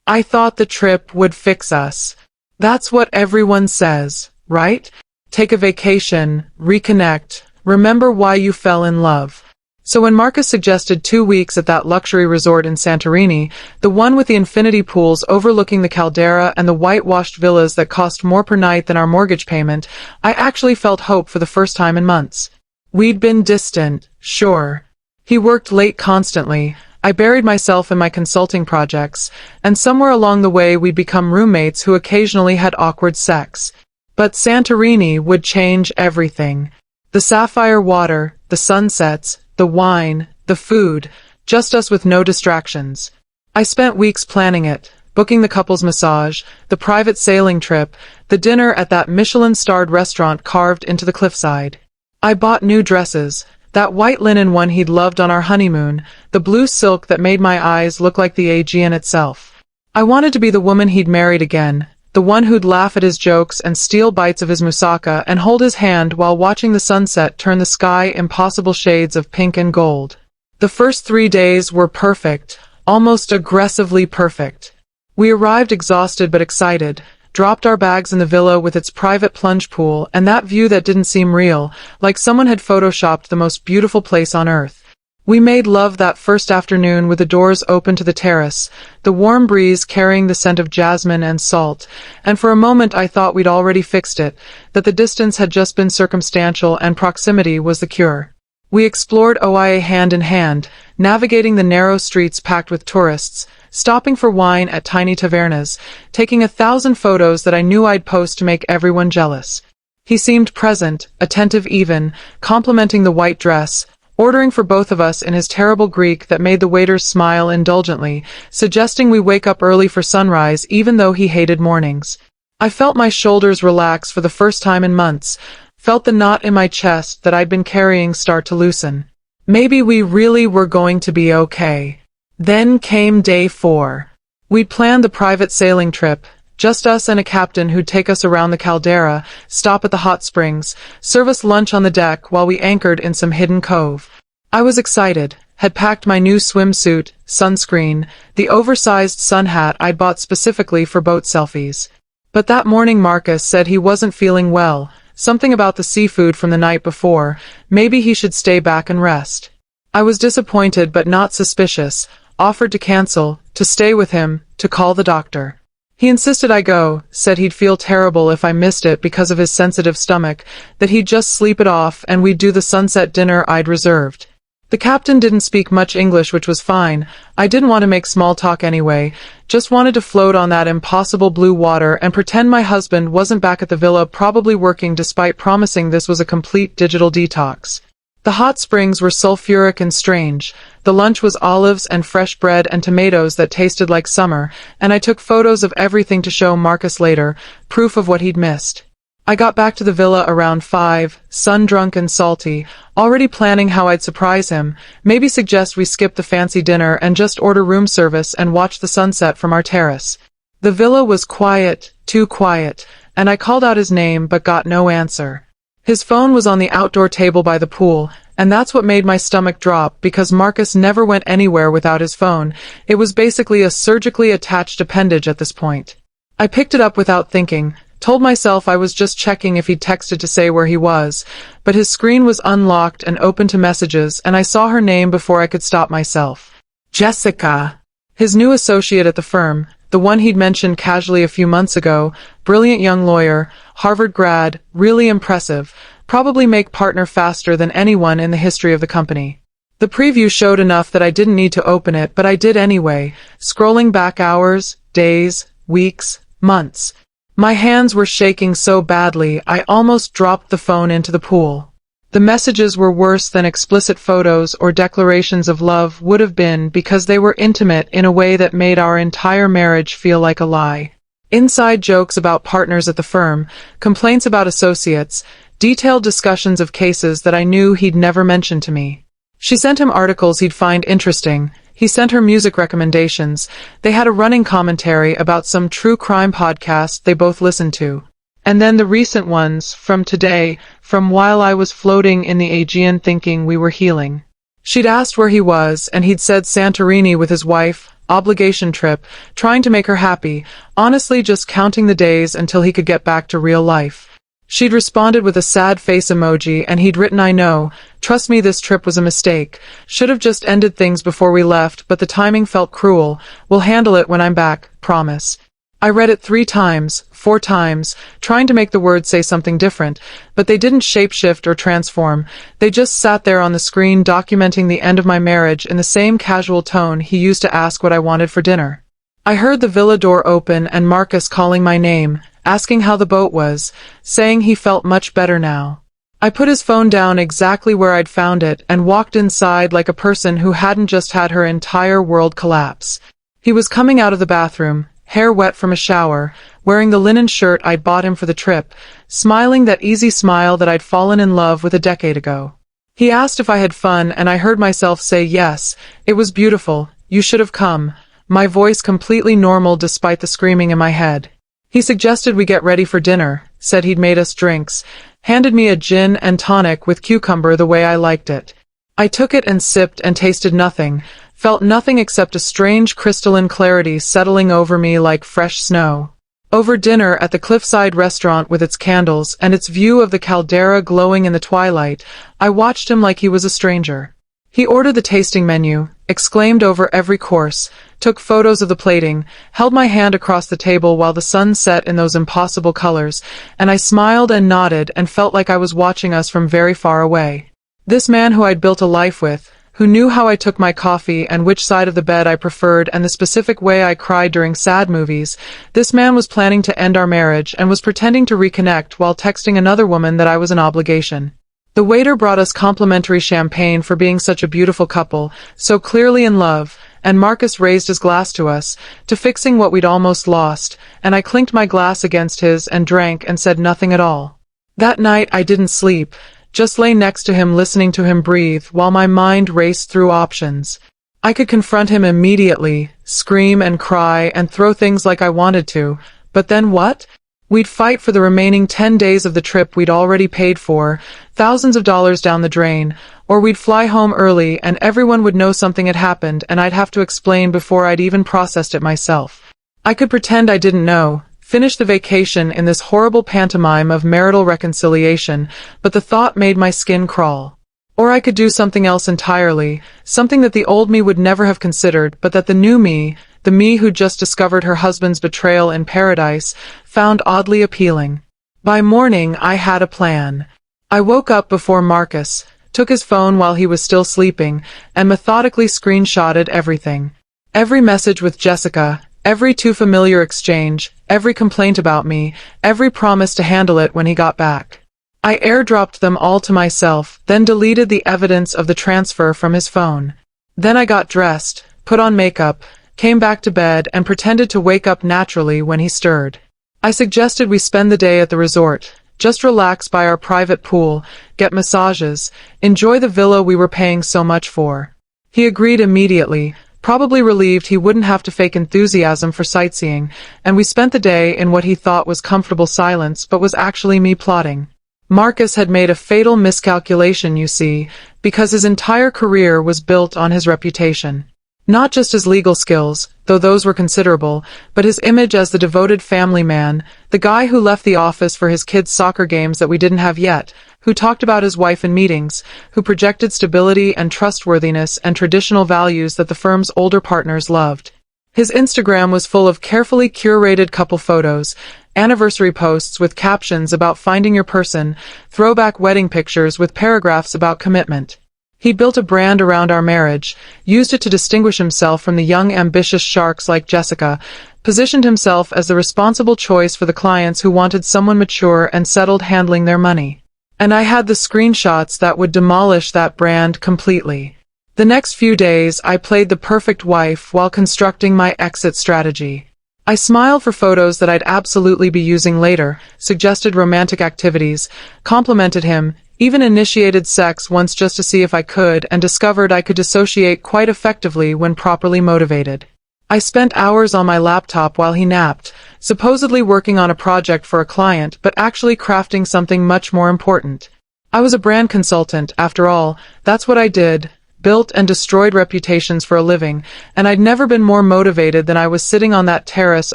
I thought the trip would fix us. That's what everyone says, right? Take a vacation, reconnect, remember why you fell in love. So when Marcus suggested 2 weeks at that luxury resort in Santorini, the one with the infinity pools overlooking the caldera and the whitewashed villas that cost more per night than our mortgage payment, I actually felt hope for the first time in months. We'd been distant, sure. He worked late constantly. I buried myself in my consulting projects, and somewhere along the way we'd become roommates who occasionally had awkward sex. But Santorini would change everything. The sapphire water, the sunsets, the wine, the food, just us with no distractions. I spent weeks planning it, booking the couple's massage, the private sailing trip, the dinner at that Michelin-starred restaurant carved into the cliffside. I bought new dresses, that white linen one he'd loved on our honeymoon, the blue silk that made my eyes look like the Aegean itself. I wanted to be the woman he'd married again, the one who'd laugh at his jokes and steal bites of his moussaka and hold his hand while watching the sunset turn the sky impossible shades of pink and gold. The first 3 days were perfect, almost aggressively perfect. We arrived exhausted but excited, dropped our bags in the villa with its private plunge pool and that view that didn't seem real, like someone had photoshopped the most beautiful place on earth. We made love that first afternoon with the doors open to the terrace, the warm breeze carrying the scent of jasmine and salt, and for a moment I thought we'd already fixed it, that the distance had just been circumstantial and proximity was the cure. We explored Oia hand in hand, navigating the narrow streets packed with tourists, stopping for wine at tiny tavernas, taking 1,000 photos that I knew I'd post to make everyone jealous. He seemed present, attentive even, complimenting the white dress, ordering for both of us in his terrible Greek that made the waiters smile indulgently, suggesting we wake up early for sunrise even though he hated mornings. I felt my shoulders relax for the first time in months, felt the knot in my chest that I'd been carrying start to loosen. Maybe we really were going to be okay. Then came day 4. We'd planned the private sailing trip, just us and a captain who'd take us around the caldera, stop at the hot springs, serve us lunch on the deck while we anchored in some hidden cove. I was excited, had packed my new swimsuit, sunscreen, the oversized sun hat I'd bought specifically for boat selfies. But that morning Marcus said he wasn't feeling well, something about the seafood from the night before, maybe he should stay back and rest. I was disappointed but not suspicious, offered to cancel, to stay with him, to call the doctor. He insisted I go, said he'd feel terrible if I missed it because of his sensitive stomach, that he'd just sleep it off and we'd do the sunset dinner I'd reserved. The captain didn't speak much English, which was fine. I didn't want to make small talk anyway, just wanted to float on that impossible blue water and pretend my husband wasn't back at the villa probably working despite promising this was a complete digital detox. The hot springs were sulfuric and strange, the lunch was olives and fresh bread and tomatoes that tasted like summer, and I took photos of everything to show Marcus later, proof of what he'd missed. I got back to the villa around 5, sun-drunk and salty, already planning how I'd surprise him, maybe suggest we skip the fancy dinner and just order room service and watch the sunset from our terrace. The villa was quiet, too quiet, and I called out his name but got no answer. His phone was on the outdoor table by the pool, and that's what made my stomach drop because Marcus never went anywhere without his phone. It was basically a surgically attached appendage at this point. I picked it up without thinking, told myself I was just checking if he'd texted to say where he was, but his screen was unlocked and open to messages and I saw her name before I could stop myself. Jessica. His new associate at the firm, the one he'd mentioned casually a few months ago, brilliant young lawyer, Harvard grad, really impressive, probably make partner faster than anyone in the history of the company. The preview showed enough that I didn't need to open it, but I did anyway, scrolling back hours, days, weeks, months. My hands were shaking so badly I almost dropped the phone into the pool. The messages were worse than explicit photos or declarations of love would have been because they were intimate in a way that made our entire marriage feel like a lie. Inside jokes about partners at the firm, complaints about associates, detailed discussions of cases that I knew he'd never mentioned to me. She sent him articles he'd find interesting. He sent her music recommendations. They had a running commentary about some true crime podcast they both listened to. And then the recent ones, from today, from while I was floating in the Aegean thinking we were healing. She'd asked where he was, and he'd said Santorini with his wife, obligation trip, trying to make her happy, honestly just counting the days until he could get back to real life. She'd responded with a sad face emoji, and he'd written, "I know, trust me, this trip was a mistake. Should have just ended things before we left, but the timing felt cruel. We'll handle it when I'm back, promise." I read it 3 times, 4 times, trying to make the words say something different, but they didn't shapeshift or transform. They just sat there on the screen, documenting the end of my marriage in the same casual tone he used to ask what I wanted for dinner. I heard the villa door open and Marcus calling my name, asking how the boat was, saying he felt much better now. I put his phone down exactly where I'd found it and walked inside like a person who hadn't just had her entire world collapse. He was coming out of the bathroom, hair wet from a shower, wearing the linen shirt I'd bought him for the trip, smiling that easy smile that I'd fallen in love with a decade ago. He asked if I had fun, and I heard myself say yes. It was beautiful. You should have come. My voice completely normal despite the screaming in my head. He suggested we get ready for dinner, said he'd made us drinks, handed me a gin and tonic with cucumber the way I liked it. I took it and sipped and tasted nothing, felt nothing except a strange crystalline clarity settling over me like fresh snow. Over dinner at the cliffside restaurant with its candles and its view of the caldera glowing in the twilight, I watched him like he was a stranger. He ordered the tasting menu, exclaimed over every course, took photos of the plating, held my hand across the table while the sun set in those impossible colors, and I smiled and nodded and felt like I was watching us from very far away. This man who I'd built a life with, who knew how I took my coffee and which side of the bed I preferred and the specific way I cried during sad movies, this man was planning to end our marriage and was pretending to reconnect while texting another woman that I was an obligation. The waiter brought us complimentary champagne for being such a beautiful couple, so clearly in love, and Marcus raised his glass to us, to fixing what we'd almost lost, and I clinked my glass against his and drank and said nothing at all. That night I didn't sleep, just lay next to him listening to him breathe while my mind raced through options. I could confront him immediately, scream and cry and throw things like I wanted to, but then what? We'd fight for the remaining 10 days of the trip we'd already paid for, thousands of dollars down the drain, or we'd fly home early and everyone would know something had happened and I'd have to explain before I'd even processed it myself. I could pretend I didn't know, finish the vacation in this horrible pantomime of marital reconciliation, but the thought made my skin crawl. Or I could do something else entirely, something that the old me would never have considered, but that the new me, the me who just discovered her husband's betrayal in paradise, found oddly appealing. By morning, I had a plan. I woke up before Marcus, took his phone while he was still sleeping, and methodically screenshotted everything. Every message with Jessica, every too familiar exchange, every complaint about me, every promise to handle it when he got back. I airdropped them all to myself, then deleted the evidence of the transfer from his phone. Then I got dressed, put on makeup, came back to bed and pretended to wake up naturally when he stirred. I suggested we spend the day at the resort, just relax by our private pool, get massages, enjoy the villa we were paying so much for. He agreed immediately, probably relieved he wouldn't have to fake enthusiasm for sightseeing, and we spent the day in what he thought was comfortable silence but was actually me plotting. Marcus had made a fatal miscalculation, you see, because his entire career was built on his reputation. Not just his legal skills, though those were considerable, but his image as the devoted family man, the guy who left the office for his kids' soccer games that we didn't have yet, who talked about his wife in meetings, who projected stability and trustworthiness and traditional values that the firm's older partners loved. His Instagram was full of carefully curated couple photos, anniversary posts with captions about finding your person, throwback wedding pictures with paragraphs about commitment. He built a brand around our marriage, used it to distinguish himself from the young ambitious sharks like Jessica, positioned himself as the responsible choice for the clients who wanted someone mature and settled handling their money. And I had the screenshots that would demolish that brand completely. The next few days, I played the perfect wife while constructing my exit strategy. I smiled for photos that I'd absolutely be using later, suggested romantic activities, complimented him, even initiated sex once just to see if I could, and discovered I could dissociate quite effectively when properly motivated. I spent hours on my laptop while he napped, supposedly working on a project for a client, but actually crafting something much more important. I was a brand consultant, after all. That's what I did. built and destroyed reputations for a living, and I'd never been more motivated than I was sitting on that terrace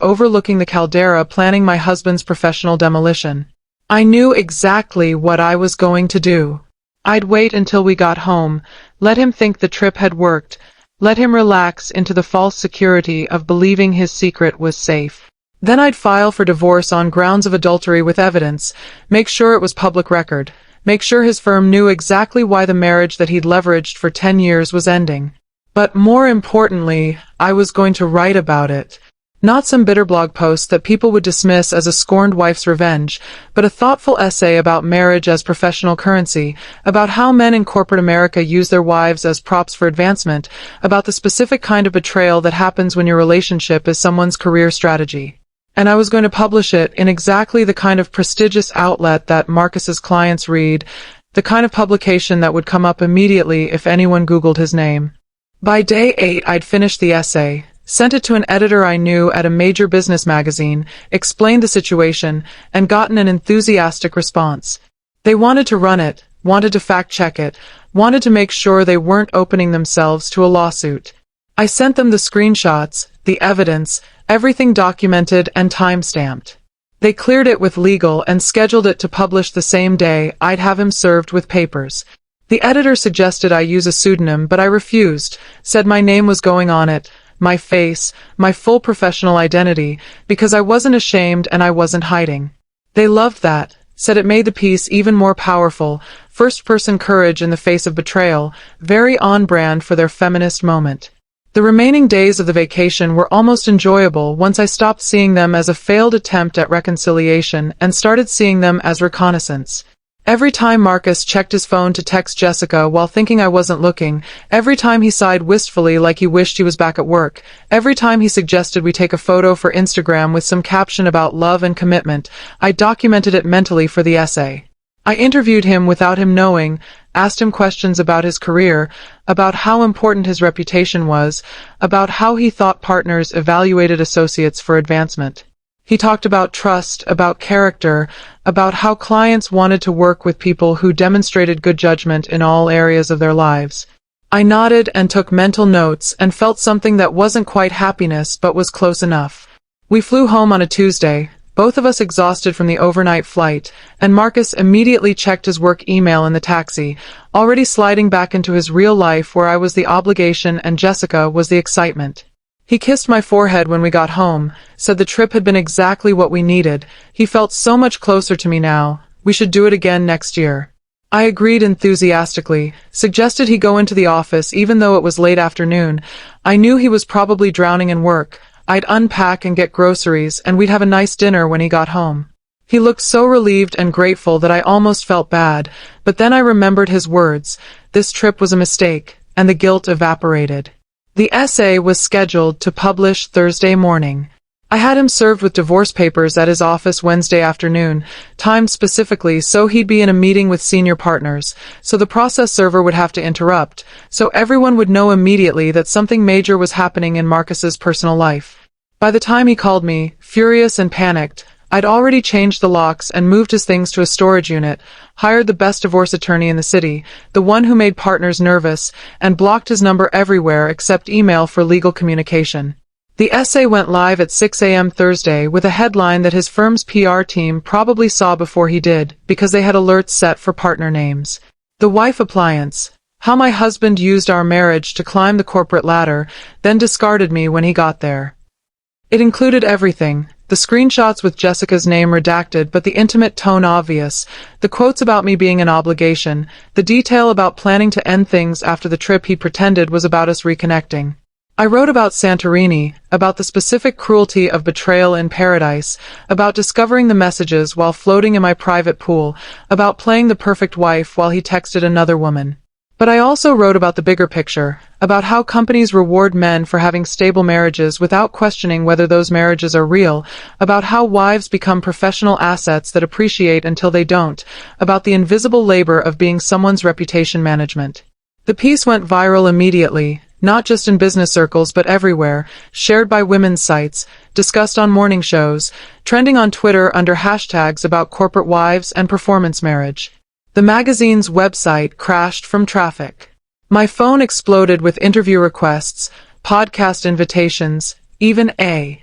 overlooking the caldera planning my husband's professional demolition. I knew exactly what I was going to do. I'd wait until we got home, let him think the trip had worked, let him relax into the false security of believing his secret was safe. Then I'd file for divorce on grounds of adultery with evidence, make sure it was public record, make sure his firm knew exactly why the marriage that he'd leveraged for 10 years was ending. But more importantly, I was going to write about it. Not some bitter blog post that people would dismiss as a scorned wife's revenge, but a thoughtful essay about marriage as professional currency, about how men in corporate America use their wives as props for advancement, about the specific kind of betrayal that happens when your relationship is someone's career strategy. And I was going to publish it in exactly the kind of prestigious outlet that Marcus's clients read, the kind of publication that would come up immediately if anyone Googled his name. By day 8, I'd finished the essay, sent it to an editor I knew at a major business magazine, explained the situation, and gotten an enthusiastic response. They wanted to run it, wanted to fact-check it, wanted to make sure they weren't opening themselves to a lawsuit. I sent them the screenshots, the evidence, everything documented and time-stamped. They cleared it with legal and scheduled it to publish the same day. I'd have him served with papers. The editor suggested I use a pseudonym, but I refused, said my name was going on it, my face, my full professional identity, because I wasn't ashamed and I wasn't hiding. They loved that, said it made the piece even more powerful, first-person courage in the face of betrayal, very on-brand for their feminist moment. The remaining days of the vacation were almost enjoyable once I stopped seeing them as a failed attempt at reconciliation and started seeing them as reconnaissance. Every time Marcus checked his phone to text Jessica while thinking I wasn't looking, every time he sighed wistfully like he wished he was back at work, every time he suggested we take a photo for Instagram with some caption about love and commitment, I documented it mentally for the essay. I interviewed him without him knowing, asked him questions about his career, about how important his reputation was, about how he thought partners evaluated associates for advancement. He talked about trust, about character, about how clients wanted to work with people who demonstrated good judgment in all areas of their lives. I nodded and took mental notes and felt something that wasn't quite happiness but was close enough. We flew home on a Tuesday, both of us exhausted from the overnight flight, and Marcus immediately checked his work email in the taxi, already sliding back into his real life where I was the obligation and Jessica was the excitement. He kissed my forehead when we got home, said the trip had been exactly what we needed. He felt so much closer to me now. We should do it again next year. I agreed enthusiastically, suggested he go into the office even though it was late afternoon. I knew he was probably drowning in work. I'd unpack and get groceries, and we'd have a nice dinner when he got home. He looked so relieved and grateful that I almost felt bad, but then I remembered his words. This trip was a mistake, and the guilt evaporated. The essay was scheduled to publish Thursday morning. I had him served with divorce papers at his office Wednesday afternoon, timed specifically so he'd be in a meeting with senior partners, so the process server would have to interrupt, so everyone would know immediately that something major was happening in Marcus's personal life. By the time he called me, furious and panicked, I'd already changed the locks and moved his things to a storage unit, hired the best divorce attorney in the city, the one who made partners nervous, and blocked his number everywhere except email for legal communication. The essay went live at 6 a.m. Thursday with a headline that his firm's PR team probably saw before he did, because they had alerts set for partner names. The Wife Appliance. How my husband used our marriage to climb the corporate ladder, then discarded me when he got there. It included everything. The screenshots with Jessica's name redacted but the intimate tone obvious, the quotes about me being an obligation, the detail about planning to end things after the trip he pretended was about us reconnecting. I wrote about Santorini, about the specific cruelty of betrayal in paradise, about discovering the messages while floating in my private pool, about playing the perfect wife while he texted another woman. But I also wrote about the bigger picture, about how companies reward men for having stable marriages without questioning whether those marriages are real, about how wives become professional assets that appreciate until they don't, about the invisible labor of being someone's reputation management. The piece went viral immediately, not just in business circles but everywhere, shared by women's sites, discussed on morning shows, trending on Twitter under hashtags about corporate wives and performance marriage. The magazine's website crashed from traffic. My phone exploded with interview requests, podcast invitations, even a